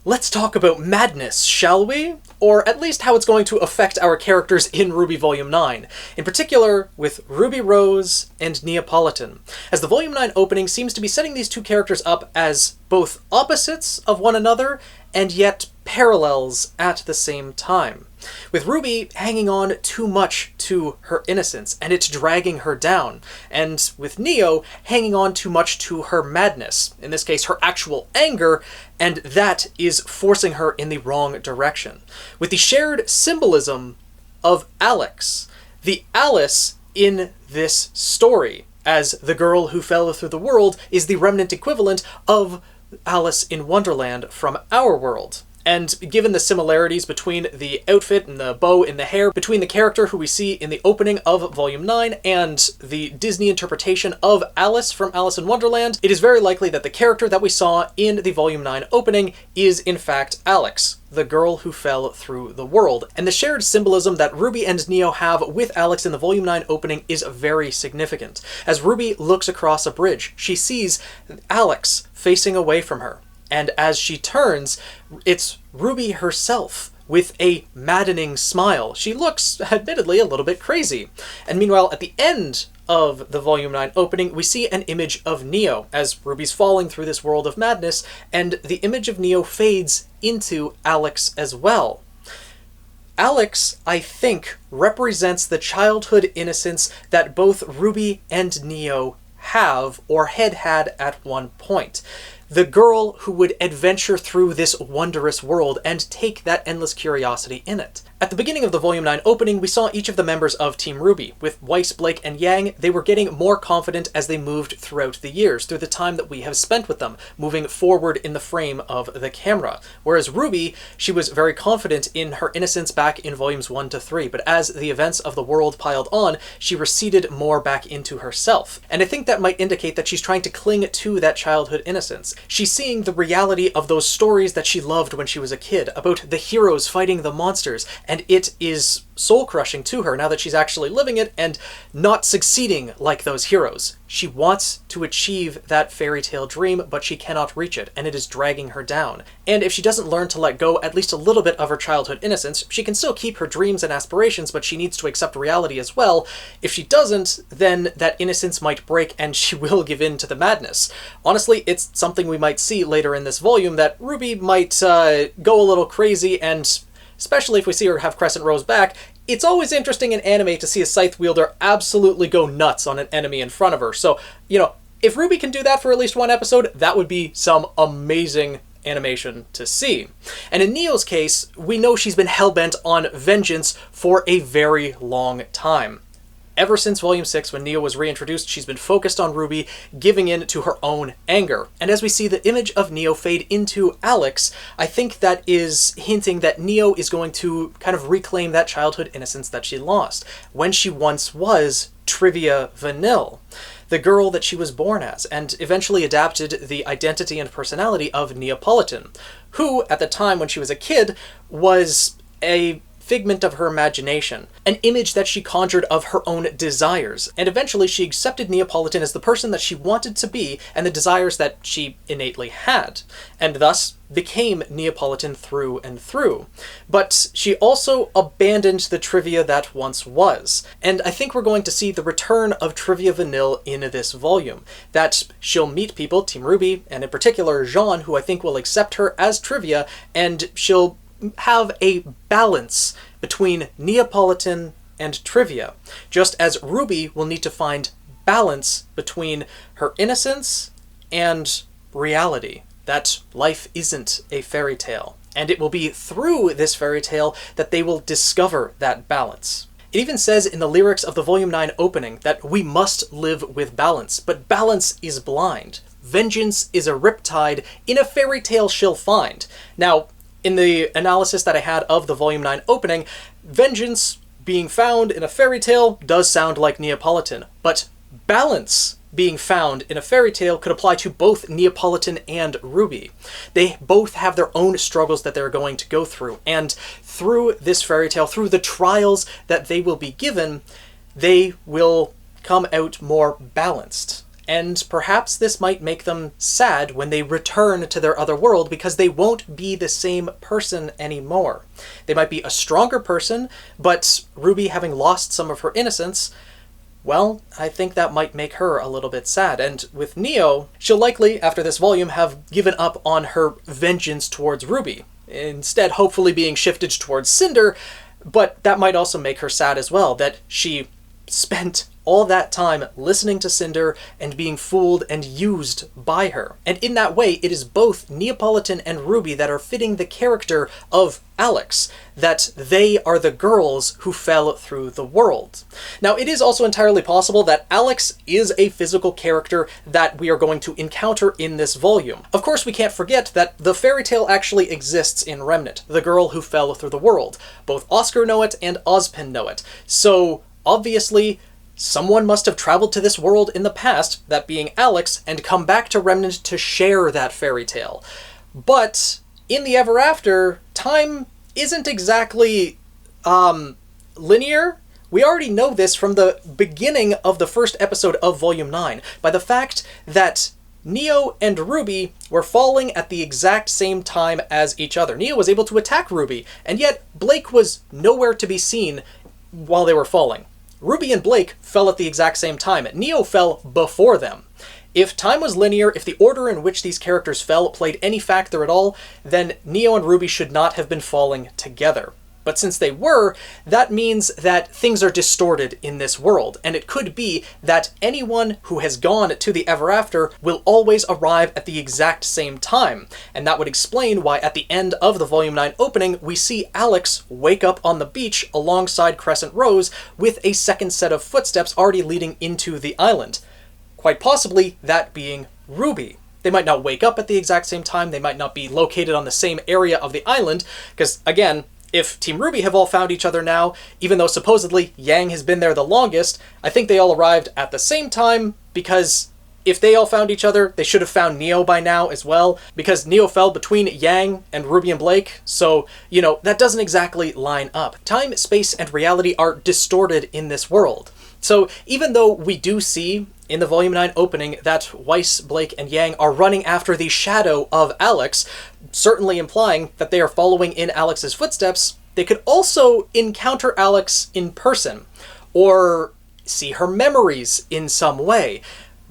Let's talk about madness, shall we? Or at least how it's going to affect our characters in RWBY Volume 9, in particular with Ruby Rose and Neapolitan, as the Volume 9 opening seems to be setting these two characters up as both opposites of one another and yet parallels at the same time. With Ruby hanging on too much to her innocence, and it's dragging her down, and with Neo hanging on too much to her madness, in this case her actual anger, and that is forcing her in the wrong direction. With the shared symbolism of Alyx, the Alice in this story, as the girl who fell through the world, is the remnant equivalent of Alice in Wonderland from our world. And given the similarities between the outfit and the bow in the hair, between the character who we see in the opening of Volume 9 and the Disney interpretation of Alice from Alice in Wonderland, it is very likely that the character that we saw in the Volume 9 opening is in fact Alyx, the girl who fell through the world. And the shared symbolism that Ruby and Neo have with Alyx in the Volume 9 opening is very significant. As Ruby looks across a bridge, she sees Alyx facing away from her. And as she turns, it's Ruby herself with a maddening smile. She looks, admittedly, a little bit crazy. And meanwhile, at the end of the Volume 9 opening, we see an image of Neo as Ruby's falling through this world of madness, and the image of Neo fades into Alyx as well. Alyx, I think, represents the childhood innocence that both Ruby and Neo have or had at one point. The girl who would adventure through this wondrous world and take that endless curiosity in it. At the beginning of the Volume 9 opening, we saw each of the members of Team RWBY. With Weiss, Blake, and Yang, they were getting more confident as they moved throughout the years, through the time that we have spent with them, moving forward in the frame of the camera. Whereas Ruby, she was very confident in her innocence back in Volumes 1 to 3, but as the events of the world piled on, she receded more back into herself. And I think that might indicate that she's trying to cling to that childhood innocence. She's seeing the reality of those stories that she loved when she was a kid, about the heroes fighting the monsters, and it is soul-crushing to her now that she's actually living it and not succeeding like those heroes. She wants to achieve that fairy tale dream, but she cannot reach it, and it is dragging her down. And if she doesn't learn to let go at least a little bit of her childhood innocence, she can still keep her dreams and aspirations, but she needs to accept reality as well. If she doesn't, then that innocence might break and she will give in to the madness. Honestly, it's something we might see later in this volume, that Ruby might go a little crazy, and especially if we see her have Crescent Rose back, it's always interesting in anime to see a scythe wielder absolutely go nuts on an enemy in front of her. So, you know, if Ruby can do that for at least one episode, that would be some amazing animation to see. And in Neo's case, we know she's been hellbent on vengeance for a very long time. Ever since Volume 6, when Neo was reintroduced, she's been focused on Ruby, giving in to her own anger. And as we see the image of Neo fade into Alyx, I think that is hinting that Neo is going to kind of reclaim that childhood innocence that she lost, when she once was Trivia Vanille, the girl that she was born as, and eventually adapted the identity and personality of Neapolitan, who, at the time when she was a kid, was a figment of her imagination, an image that she conjured of her own desires, and eventually she accepted Neapolitan as the person that she wanted to be and the desires that she innately had, and thus became Neapolitan through and through. But she also abandoned the Trivia that once was, and I think we're going to see the return of Trivia Vanille in this volume, that she'll meet people, Team RWBY, and in particular Jean, who I think will accept her as Trivia, and she'll have a balance between Neapolitan and Trivia, just as RWBY will need to find balance between her innocence and reality, that life isn't a fairy tale. And it will be through this fairy tale that they will discover that balance. It even says in the lyrics of the Volume 9 opening that we must live with balance, but balance is blind. Vengeance is a riptide, in a fairy tale she'll find. Now, in the analysis that I had of the Volume 9 opening, vengeance being found in a fairy tale does sound like Neapolitan, but balance being found in a fairy tale could apply to both Neapolitan and RWBY. They both have their own struggles that they're going to go through, and through this fairy tale, through the trials that they will be given, they will come out more balanced. and perhaps this might make them sad when they return to their other world because they won't be the same person anymore. They might be a stronger person, but RWBY, having lost some of her innocence, well, I think that might make her a little bit sad. And with Neo, she'll likely, after this volume, have given up on her vengeance towards RWBY, instead hopefully being shifted towards Cinder, but that might also make her sad as well, that she spent all that time listening to Cinder and being fooled and used by her. And in that way, it is both Neapolitan and RWBY that are fitting the character of Alyx, that they are the girls who fell through the world. Now, it is also entirely possible that Alyx is a physical character that we are going to encounter in this volume. Of course, we can't forget that the fairy tale actually exists in Remnant, the girl who fell through the world. Both Oscar know it and Ozpin know it. So, obviously, someone must have traveled to this world in the past, that being Alyx, and come back to Remnant to share that fairy tale. But in the Ever After, time isn't exactly linear. We already know this from the beginning of the first episode of Volume 9, by the fact that Neo and RWBY were falling at the exact same time as each other. Neo was able to attack RWBY, and yet Blake was nowhere to be seen while they were falling. RWBY and Blake fell at the exact same time. Neo fell before them. If time was linear, if the order in which these characters fell played any factor at all, then Neo and RWBY should not have been falling together. But since they were, that means that things are distorted in this world, and it could be that anyone who has gone to the Ever After will always arrive at the exact same time. And that would explain why at the end of the Volume 9 opening, we see Alyx wake up on the beach alongside Crescent Rose with a second set of footsteps already leading into the island. Quite possibly that being RWBY. They might not wake up at the exact same time, they might not be located on the same area of the island, because again, if Team RWBY have all found each other now, even though supposedly Yang has been there the longest, I think they all arrived at the same time, because if they all found each other, they should have found Neo by now as well, because Neo fell between Yang and RWBY and Blake, so, you know, that doesn't exactly line up. Time, space, and reality are distorted in this world. So even though we do see in the Volume 9 opening that Weiss, Blake, and Yang are running after the shadow of Alyx, certainly implying that they are following in Alyx's footsteps, they could also encounter Alyx in person, or see her memories in some way.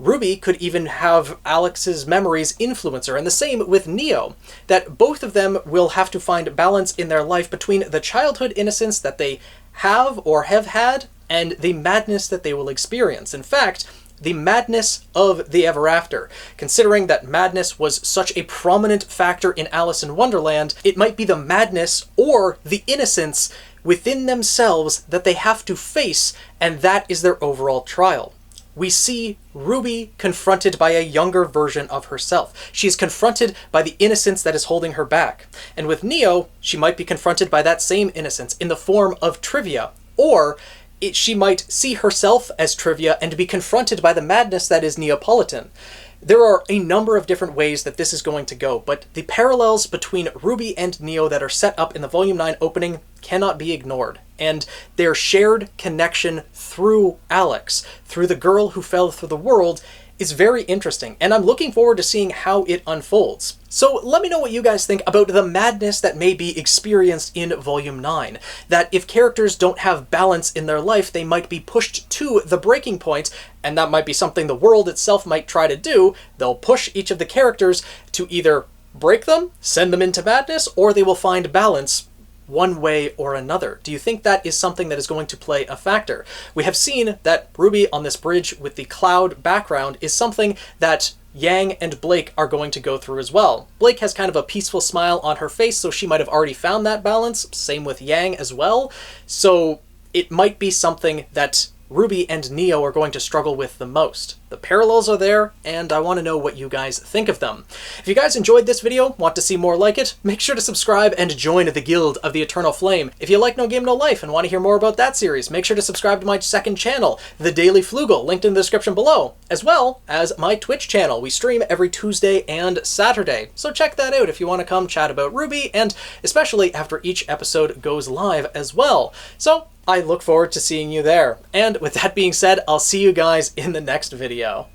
RWBY could even have Alyx's memories influence her, and the same with Neo, that both of them will have to find balance in their life between the childhood innocence that they have or have had, and the madness that they will experience. In fact, the madness of the Ever After. Considering that madness was such a prominent factor in Alice in Wonderland, it might be the madness or the innocence within themselves that they have to face, and that is their overall trial. We see RWBY confronted by a younger version of herself. She is confronted by the innocence that is holding her back. And with Neo, she might be confronted by that same innocence in the form of trivia, or she might see herself as trivia and be confronted by the madness that is Neapolitan. There are a number of different ways that this is going to go, but the parallels between RWBY and Neo that are set up in the Volume 9 opening cannot be ignored, and their shared connection through Alyx, through the girl who fell through the world, is very interesting, and I'm looking forward to seeing how it unfolds. So let me know what you guys think about the madness that may be experienced in Volume 9. That if characters don't have balance in their life, they might be pushed to the breaking point, and that might be something the world itself might try to do. They'll push each of the characters to either break them, send them into madness, or they will find balance one way or another. Do you think that is something that is going to play a factor? We have seen that RWBY on this bridge with the cloud background is something that Yang and Blake are going to go through as well. Blake has kind of a peaceful smile on her face, so she might have already found that balance. Same with Yang as well. So it might be something that RWBY and Neo are going to struggle with the most. The parallels are there, and I want to know what you guys think of them. If you guys enjoyed this video, want to see more like it, make sure to subscribe and join the Guild of the Eternal Flame. If you like No Game No Life and want to hear more about that series, make sure to subscribe to my second channel, The Daily Flugel, linked in the description below, as well as my Twitch channel. We stream every Tuesday and Saturday, so check that out if you want to come chat about RWBY, and especially after each episode goes live as well. So I look forward to seeing you there. And with that being said, I'll see you guys in the next video.